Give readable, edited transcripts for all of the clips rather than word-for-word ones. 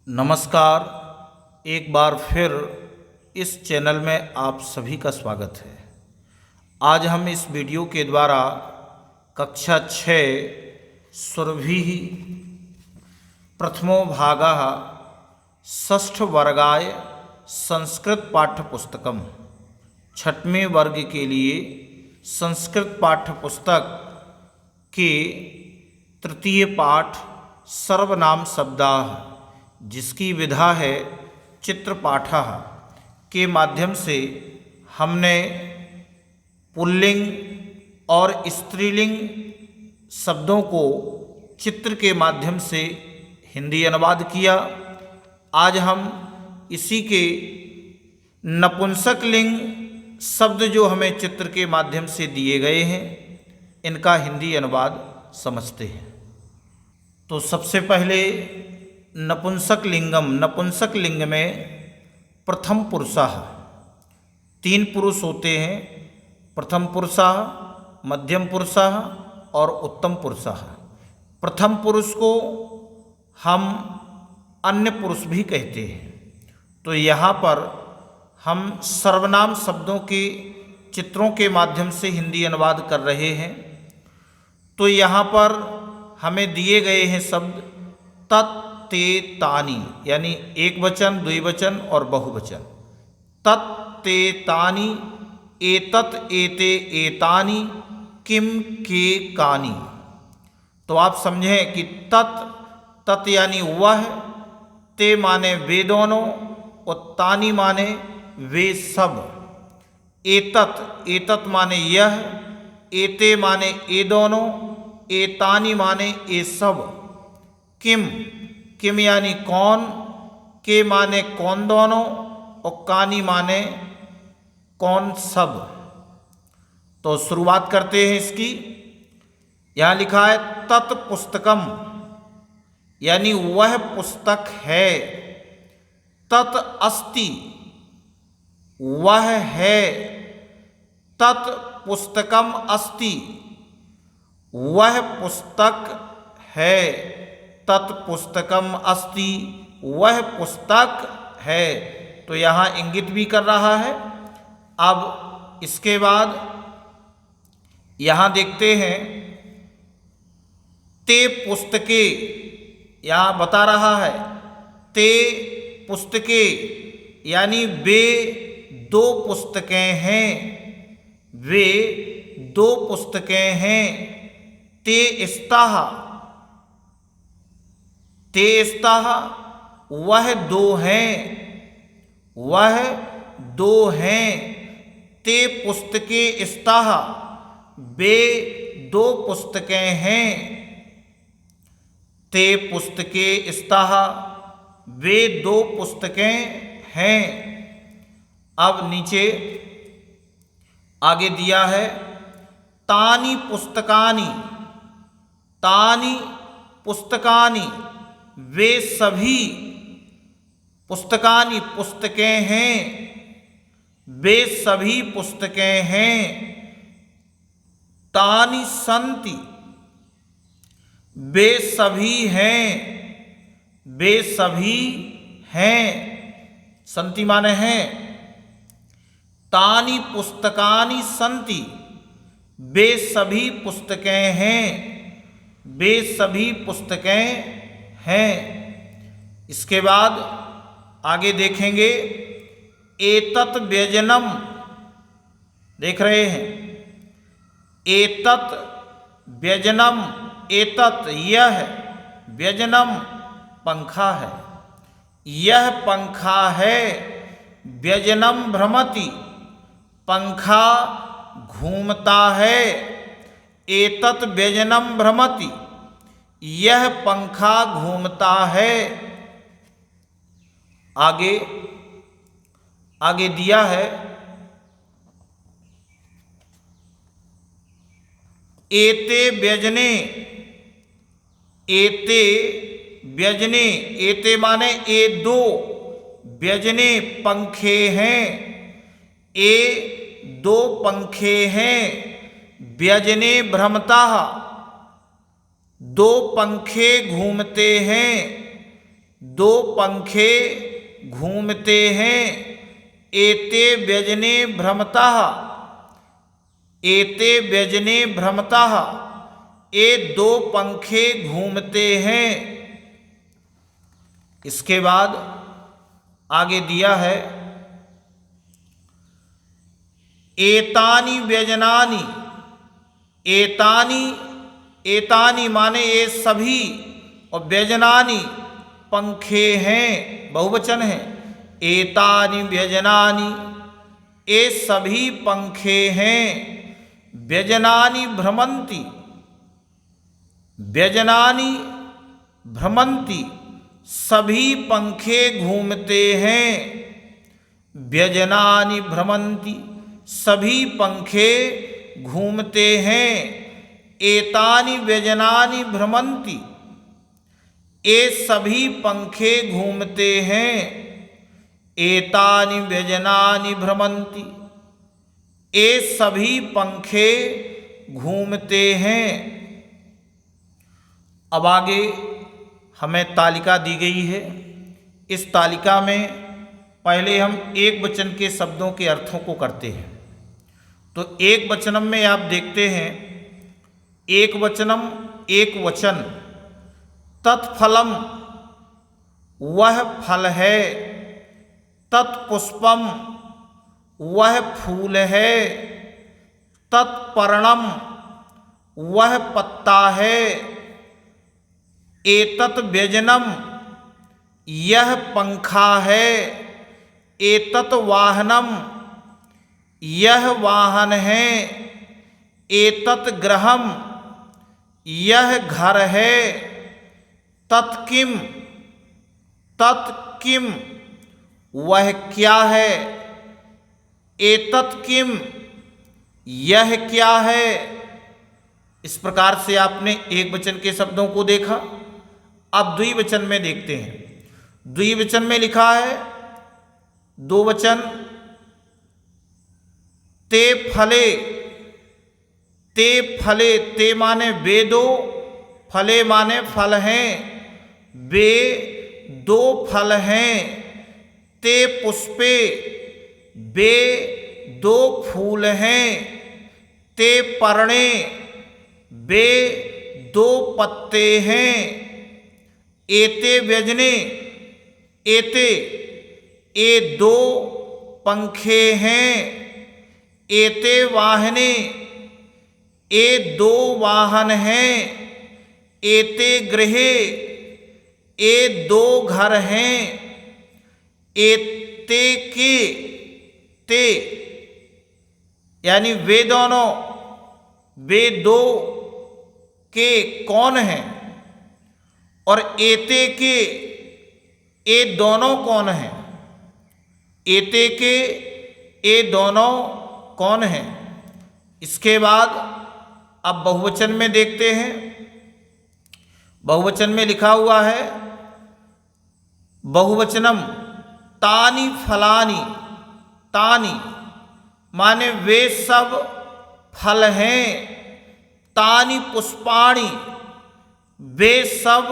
नमस्कार। एक बार फिर इस चैनल में आप सभी का स्वागत है। आज हम इस वीडियो के द्वारा कक्षा 6 सुरभिः प्रथमो भागः षष्ठवर्गाय संस्कृत पाठ्यपुस्तकम 6वें वर्ग के लिए संस्कृत पाठ्यपुस्तक के तृतीय पाठ सर्वनाम शब्दाः, जिसकी विधा है चित्रपाठः, के माध्यम से हमने पुल्लिंग और स्त्रीलिंग शब्दों को चित्र के माध्यम से हिंदी अनुवाद किया। आज हम इसी के नपुंसक लिंग शब्द जो हमें चित्र के माध्यम से दिए गए हैं, इनका हिंदी अनुवाद समझते हैं। तो सबसे पहले नपुंसक लिंगम। नपुंसक लिंग में प्रथम पुरुषः, 3 पुरुष होते हैं। प्रथम पुरुषः, मध्यम पुरुषः और उत्तम पुरुषः। प्रथम पुरुष को हम अन्य पुरुष भी कहते हैं। तो यहाँ पर हम सर्वनाम शब्दों के चित्रों के माध्यम से हिंदी अनुवाद कर रहे हैं। तो यहाँ पर हमें दिए गए हैं शब्द तत् ते तानि, यानी एक वचन, द्विवचन और बहुवचन। तत् ते तानि, एतत् एते एतानि, किम के कानि। तो आप समझें कि तत् यानी वह, ते माने वे दोनों और तानि माने वे सब। एतत् माने यह, एते माने ये दोनों, एतानि माने ये सब। किम यानी कौन, के माने कौन दोनों और कानी माने कौन सब। तो शुरुआत करते हैं इसकी। यहाँ लिखा है तत् पुस्तकम, यानी वह पुस्तक है। तत् अस्ति, वह है। तत् पुस्तकम अस्ति, वह पुस्तक है। तत् पुस्तकम अस्ति, वह पुस्तक है। तो यहाँ इंगित भी कर रहा है। अब इसके बाद यहाँ देखते हैं ते पुस्तके, यहाँ बता रहा है ते पुस्तके, यानी वे 2 पुस्तकें हैं। वे 2 पुस्तकें हैं। ते स्तः, वह 2 हैं। वह 2 हैं। ते पुस्तके स्तः, वे 2 पुस्तकें हैं। ते पुस्तके स्तः, वे 2 पुस्तकें हैं। अब नीचे आगे दिया है तानि पुस्तकानि। तानि पुस्तकानि, वे सभी। पुस्तकानि पुस्तकें हैं, वे सभी पुस्तकें हैं। तानि सन्ति, वे सभी हैं। वे सभी हैं। सन्ति माने हैं। तानि पुस्तकानि सन्ति, वे सभी पुस्तकें हैं। वे सभी पुस्तकें हैं। इसके बाद आगे देखेंगे एतत् व्यजनम। देख रहे हैं एतत् व्यजनम। एतत् यह, व्यजनम पंखा है। यह पंखा है। व्यजनम भ्रमति, पंखा घूमता है। एतत् व्यजनम भ्रमति, यह पंखा घूमता है। आगे दिया है एते व्यजने। एते व्यजने, एते माने ये 2, व्यजने पंखे हैं। ये 2 पंखे हैं। व्यजने भ्रमतः, 2 पंखे घूमते हैं। दो पंखे घूमते हैं, एते व्यजने भ्रमतः, एते व्यजने भ्रमतः, ये दो पंखे घूमते हैं। इसके बाद आगे दिया है एतानि व्यजनानि, एतानि, एतानि माने ये सभी, और व्यजनानि पंखे हैं, बहुवचन है। एतानि व्यजनानि, ये सभी पंखे हैं। व्यजनानि भ्रमन्ति, व्यजनानि भ्रमन्ति, सभी पंखे घूमते हैं। व्यजनानि भ्रमन्ति, सभी पंखे घूमते हैं। एतानि व्यजनानि भ्रमन्ति, ये सभी पंखे घूमते हैं। एतानि व्यजनानि भ्रमन्ति, ये सभी पंखे घूमते हैं। अब आगे हमें तालिका दी गई है। इस तालिका में पहले हम एक वचन के शब्दों के अर्थों को करते हैं। तो एक वचनम में आप देखते हैं, एक वचनम एक वचन, तत्फलम वह फल है, तत्पुष्पम वह फूल है, तत्पर्णम वह पत्ता है, एतत् व्यजनम यह पंखा है, एतत् वाहनम यह वाहन है, एतत् गृहम यह घर है, तत्किम, तत्किम वह क्या है, एतत् किम यह क्या है। इस प्रकार से आपने एक वचन के शब्दों को देखा। अब द्विवचन में देखते हैं। द्विवचन में लिखा है दो वचन, ते फले, ते फले, ते माने वे दो, फले माने फल हैं, वे दो फल हैं। ते पुष्पे, वे दो फूल हैं। ते पर्णे, वे दो पत्ते हैं। एते व्यजने, एते ये दो पंखे हैं। एते वाहने, ये दो वाहन हैं। एते गृहे, ये दो घर हैं। एते के, ते यानी वे दोनों, वे दो के कौन हैं, और एते के ये दोनों कौन हैं। एते के ये दोनों कौन हैं। इसके बाद अब बहुवचन में देखते हैं। बहुवचन में लिखा हुआ है बहुवचनम तानि फलानि, तानि माने वे सब फल हैं। तानि पुष्पाणि, वे सब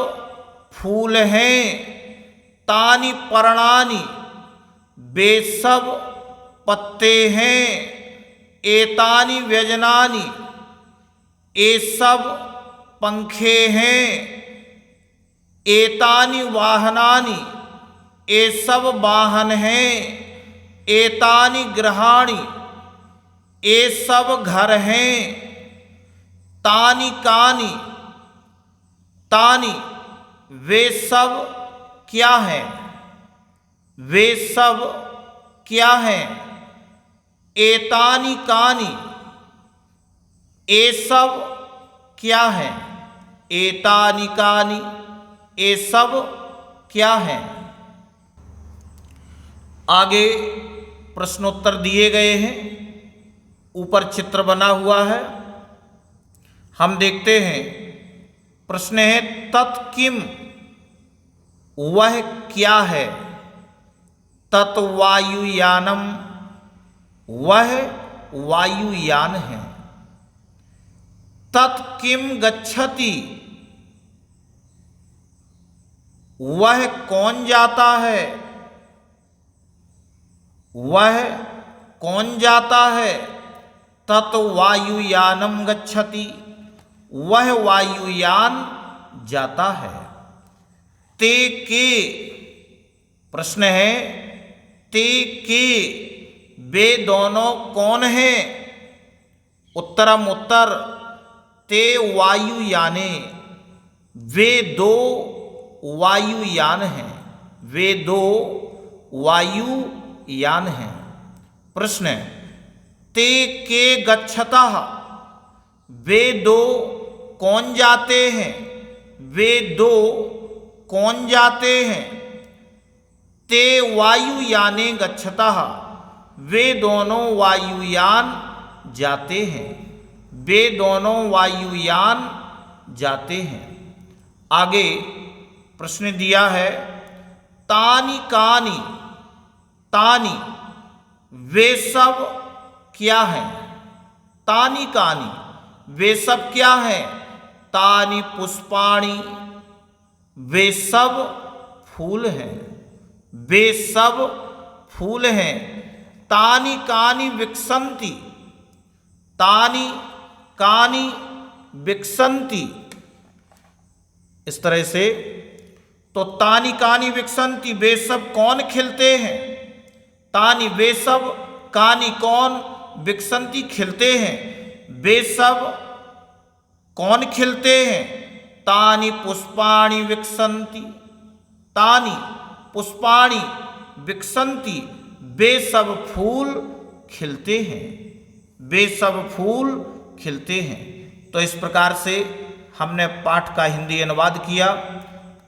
फूल हैं। तानि पर्णानि, वे सब पत्ते हैं। एतानि व्यजनानि, ये सब पंखे हैं। एतानि वाहनानि, ये सब वाहन हैं। एतानि गृहाणि, ये सब घर हैं। तानि कानि, तानि वे सब क्या हैं, वे सब क्या हैं। एतानि कानि, ये सब क्या हैं। एतानि कानि, ये सब क्या हैं। आगे प्रश्नोत्तर दिए गए हैं, ऊपर चित्र बना हुआ है। हम देखते हैं। प्रश्न है तत्किम, वह क्या है। तत्वायुयानम, वह वायुयान है। तत्किम गच्छति, वह कौन जाता है, वह कौन जाता है, तत् वायुयानम गच्छति, वह वायुयान जाता है। ते के, प्रश्न है, ते के वे दोनों कौन हैं? उत्तरम उत्तर, ते वायुयाने, वे दो वायुयान हैं, वे दो वायुयान हैं। प्रश्न, ते के गच्छतः, वे दो कौन जाते हैं, वे दो कौन जाते हैं? ते वायुयाने गच्छतः, वे दोनों वायुयान जाते हैं, वे दोनों वायुयान जाते हैं। आगे प्रश्न दिया है, तानि कानि, तानि वे सब क्या हैं, तानि कानि वे सब क्या हैं? तानि पुष्पाणि, वे सब फूल हैं, वे सब फूल हैं। तानि कानि विकसन्ति, तानि कानि विकसन्ति, इस तरह से। तो तानि कानि विकसन्ति, वे सब कौन खिलते हैं? तानि वे सब, कानि कौन, विकसन्ति खिलते हैं, वे सब कौन खिलते हैं? तानि पुष्पाणि विकसन्ति, तानि पुष्पाणि विकसन्ति, वे सब फूल खिलते हैं, वे सब फूल खिलते हैं। तो इस प्रकार से हमने पाठ का हिंदी अनुवाद किया।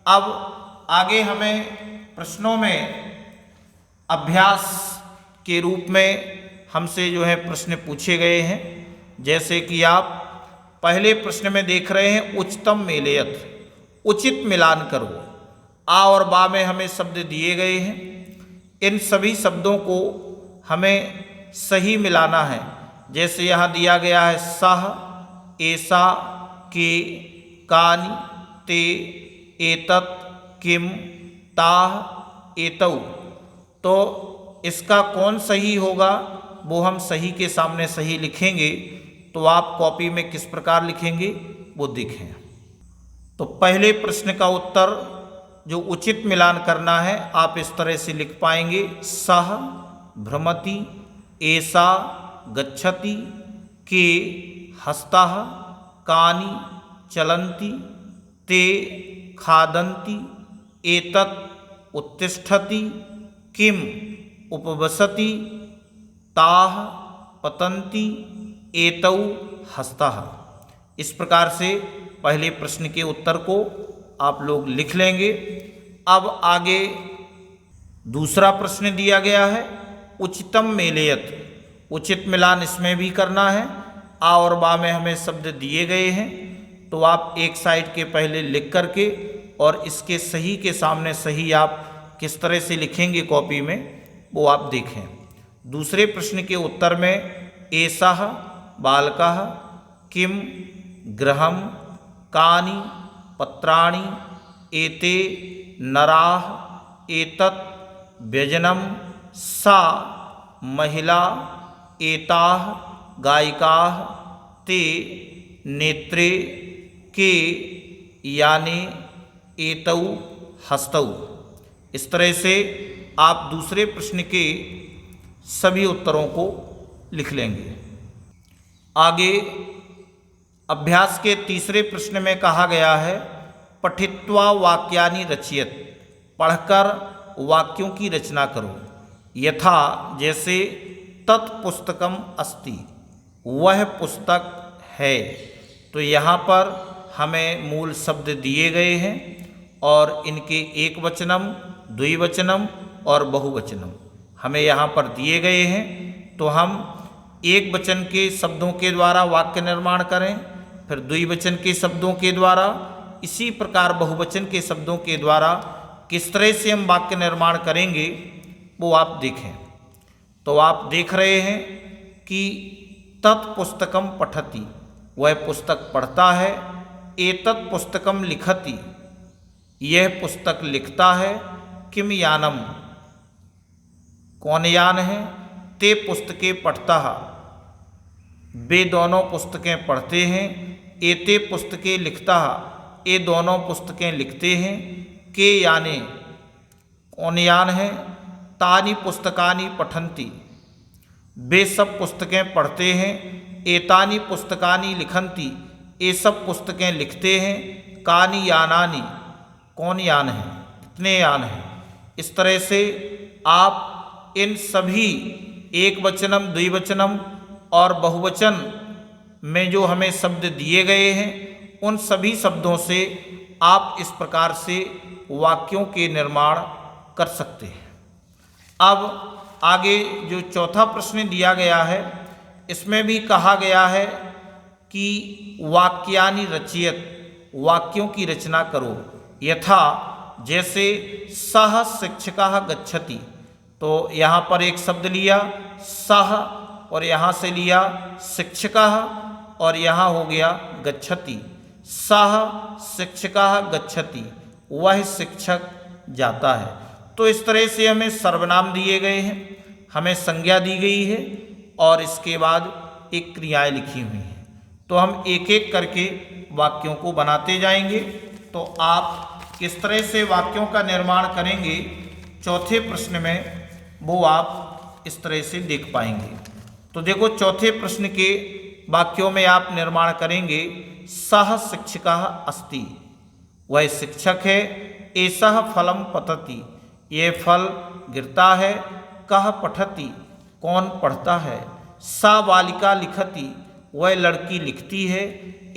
अब आगे हमें प्रश्नों में अभ्यास के रूप में हमसे जो है प्रश्न पूछे गए हैं। जैसे कि आप पहले प्रश्न में देख रहे हैं, उच्चतम मेलयत, उचित मिलान करो। आ और बा में हमें शब्द दिए गए हैं, इन सभी शब्दों को हमें सही मिलाना है। जैसे यहाँ दिया गया है, सह, ऐसा, के, कानि, ते, एतत्, किम, ताह, एतौ। तो इसका कौन सही होगा वो हम सही के सामने सही लिखेंगे। तो आप कॉपी में किस प्रकार लिखेंगे वो देखें। तो पहले प्रश्न का उत्तर जो उचित मिलान करना है आप इस तरह से लिख पाएंगे, सह भ्रमति, ऐसा गच्छति, के हस्तः, कानि चलन्ति, ते खादन्ति, एतत् उत्तिष्ठति, किम उपवसति, ताः पतन्ति, एतौ हस्तः। इस प्रकार से पहले प्रश्न के उत्तर को आप लोग लिख लेंगे। अब आगे दूसरा प्रश्न दिया गया है, उचितम मेलयत, उचित मिलान इसमें भी करना है। आ और बा में हमें शब्द दिए गए हैं, तो आप एक साइड के पहले लिख करके और इसके सही के सामने सही आप किस तरह से लिखेंगे कॉपी में वो आप देखें। दूसरे प्रश्न के उत्तर में एषः बालकः, किम गृहं, कानि पत्राणि, एते नराः, एतत् व्यजनं, सा महिला, एताः गायिकाः, ते नेत्रे, के यानि, एतौ हस्तौ। इस तरह से आप दूसरे प्रश्न के सभी उत्तरों को लिख लेंगे। आगे अभ्यास के तीसरे प्रश्न में कहा गया है, पठित्वा वाक्यानि रचयत, पढ़कर वाक्यों की रचना करो। यथा जैसे, तत्पुस्तकम अस्ति, वह पुस्तक है। तो यहाँ पर हमें मूल शब्द दिए गए हैं और इनके एक वचनम, द्विवचनम और बहुवचनम हमें यहाँ पर दिए गए हैं। तो हम एक वचन के शब्दों के द्वारा वाक्य निर्माण करें, फिर द्विवचन के शब्दों के द्वारा, इसी प्रकार बहुवचन के शब्दों के द्वारा किस तरह से हम वाक्य निर्माण करेंगे वो आप देखें। तो आप देख रहे हैं कि तत्पुस्तकम पठति, वह पुस्तक पढ़ता है। एतत् पुस्तकम लिखति, यह पुस्तक लिखता है। किम यानम, कौन यान है। ते पुस्तकें पढ़ता, वे दोनों पुस्तकें पढ़ते हैं। एते पुस्तकें लिखता, ये दोनों पुस्तकें लिखते हैं। के याने, कौन यान है। तानी पुस्तकानि पठन्ति, वे सब पुस्तकें पढ़ते हैं। एतानी पुस्तकानि लिखन्ति, ये सब पुस्तकें लिखते हैं। कानि यानानि, कौन यान है, कितने यान हैं। इस तरह से आप इन सभी एक वचनम, द्विवचनम और बहुवचन में जो हमें शब्द दिए गए हैं उन सभी शब्दों से आप इस प्रकार से वाक्यों के निर्माण कर सकते हैं। अब आगे जो चौथा प्रश्न दिया गया है इसमें भी कहा गया है कि वाक्यानि रचयत, वाक्यों की रचना करो। यथा, जैसे सह शिक्षकः गच्छति, तो यहाँ पर एक शब्द लिया सह और यहाँ से लिया शिक्षकः और यहाँ हो गया गच्छति। सह शिक्षकः गच्छति, वह शिक्षक जाता है। तो इस तरह से हमें सर्वनाम दिए गए हैं, हमें संज्ञा दी गई है और इसके बाद एक क्रियाएं लिखी हुई हैं। तो हम एक एक करके वाक्यों को बनाते जाएंगे। तो आप किस तरह से वाक्यों का निर्माण करेंगे चौथे प्रश्न में, वो आप इस तरह से देख पाएंगे। तो देखो, चौथे प्रश्न के वाक्यों में आप निर्माण करेंगे सह शिक्षकः अस्ति, वह शिक्षक है। एषः फलं पतति, ये फल गिरता है। कः पठति, कौन पढ़ता है। सा बालिका लिखति, वह लड़की लिखती है।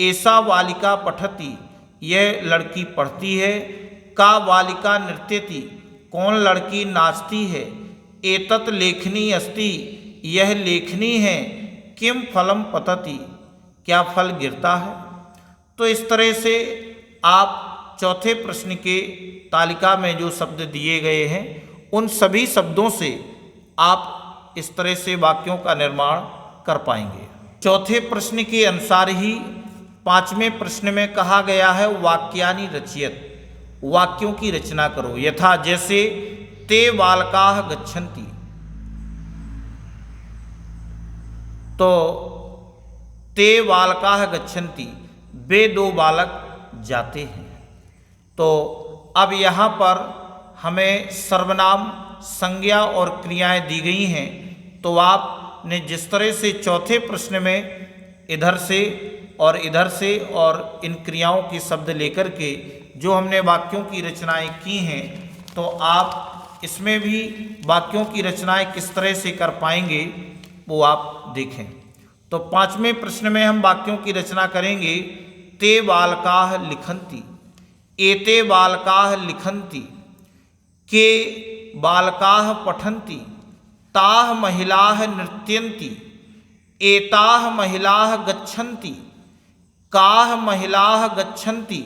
एषा बालिका पठति, यह लड़की पढ़ती है। का बालिका नृत्यति, कौन लड़की नाचती है। एतत् लेखनी अस्ति, यह लेखनी है। किम फलम पतति, क्या फल गिरता है। तो इस तरह से आप चौथे प्रश्न के तालिका में जो शब्द दिए गए हैं उन सभी शब्दों से आप इस तरह से वाक्यों का निर्माण कर पाएंगे। चौथे प्रश्न के अनुसार ही पांचवें प्रश्न में कहा गया है वाक्यानि रचयत, वाक्यों की रचना करो। यथा, जैसे ते बालकाः गच्छन्ति, तो ते बालकाः गच्छन्ति, वे दो बालक जाते हैं। तो अब यहाँ पर हमें सर्वनाम, संज्ञा और क्रियाएं दी गई हैं। तो आपने जिस तरह से चौथे प्रश्न में इधर से और इन क्रियाओं के शब्द लेकर के जो हमने वाक्यों की रचनाएं की हैं, तो आप इसमें भी वाक्यों की रचनाएं किस तरह से कर पाएंगे वो आप देखें। तो पांचवें प्रश्न में हम वाक्यों की रचना करेंगे ते बालकाः लिखन्ति, एते बालकाः लिखन्ति, के बालकाः पठन्ति, ताः महिलाः नृत्यन्ति, एताः महिलाः गच्छन्ति, काः महिलाः गच्छन्ति,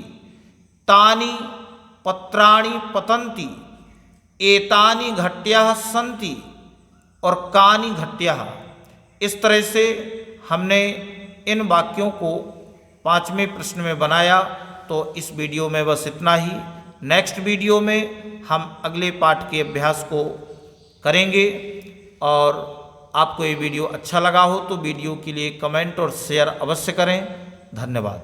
तानि पत्राणि पतन्ति, एतानि घट्याः सन्ति और कानि घट्याः। इस तरह से हमने इन वाक्यों को पांचवें प्रश्न में बनाया। तो इस वीडियो में बस इतना ही। नेक्स्ट वीडियो में हम अगले पाठ के अभ्यास को करेंगे। और आपको ये वीडियो अच्छा लगा हो तो वीडियो के लिए कमेंट और शेयर अवश्य करें। धन्यवाद।